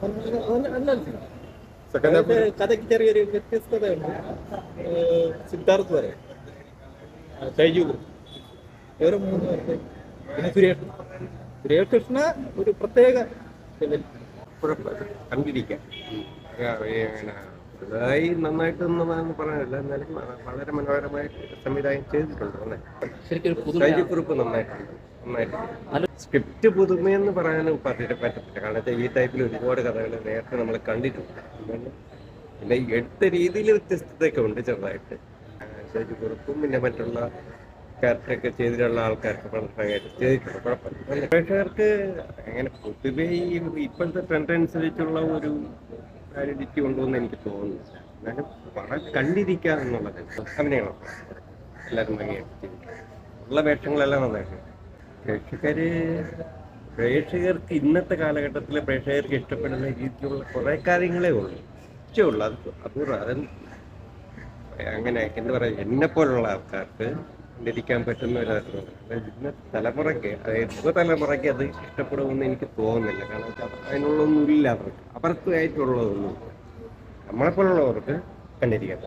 നല്ല cinema. Second half കഥയ്ക്ക് ചെറിയൊരു വ്യത്യസ്തതയുണ്ട്. സിദ്ധാർത്ഥ് വരെ, ഷൈജു, ഇവരെ മൂന്ന് പേർക്ക്, പിന്നെ സുരേഷ് കൃഷ്ണ ഒരു പ്രത്യേക ലെവൽ. കുഴപ്പമില്ല, കണ്ടിരിക്കാം. പുതുതായി നന്നായിട്ടൊന്നും പറയാനില്ല, എന്നാലും വളരെ മനോഹരമായിട്ട് സംവിധാനം ചെയ്തിട്ടുണ്ട്. കുറിപ്പ് നന്നായിട്ടുണ്ട്. സ്ക്രിപ്റ്റ് പുതുമയെന്ന് പറയാനും പറ്റത്തില്ല, കാരണം ഈ ടൈപ്പിൽ ഒരുപാട് കഥകൾ നേരത്തെ നമ്മൾ കണ്ടിട്ടുണ്ട്. പിന്നെ എടുത്ത രീതിയിൽ വ്യത്യസ്തതയൊക്കെ ഉണ്ട് ചെറുതായിട്ട്. കുറിപ്പും പിന്നെ മറ്റുള്ള ക്യാരക്ടറൊക്കെ ചെയ്തിട്ടുള്ള ആൾക്കാർക്ക് വളരെ ചെയ്തിട്ടുണ്ട്. കുഴപ്പമില്ല. പ്രേക്ഷകർക്ക് അങ്ങനെ പൊതുവേ ഇപ്പോഴത്തെ ട്രെൻഡ് അനുസരിച്ചുള്ള ഒരു ഐഡന്റിറ്റി ഉണ്ടോയെന്ന് എനിക്ക് തോന്നുന്നു. എന്നാലും വളരെ കണ്ടിരിക്കുക എന്നുള്ളത് അങ്ങനെയാണോ എല്ലാവരും ഭംഗിയായിട്ട് ഉള്ള വേഷങ്ങളെല്ലാം നന്നായിട്ട്. പ്രേക്ഷകർക്ക് ഇന്നത്തെ കാലഘട്ടത്തിലെ പ്രേക്ഷകർക്ക് ഇഷ്ടപ്പെടുന്ന രീതിയിലുള്ള കുറേ കാര്യങ്ങളേ ഉള്ളൂ, ഉള്ളൂ. അത് അങ്ങനെ എന്താ പറയുക, എന്നെപ്പോലുള്ള ആൾക്കാർക്ക് കണ്ടിരിക്കാൻ പറ്റുന്ന ഒരു ഇന്നത്തെ തലമുറയ്ക്ക്, അതായത് യുവതലമുറയ്ക്ക് അത് ഇഷ്ടപ്പെടുമെന്ന് എനിക്ക് തോന്നുന്നില്ല. കാരണം അതിനുള്ളൊന്നും ഇല്ല, അവർക്കായിട്ടുള്ളതൊന്നും നമ്മളെപ്പോലുള്ളവർക്ക് കണ്ടിരിക്കാം.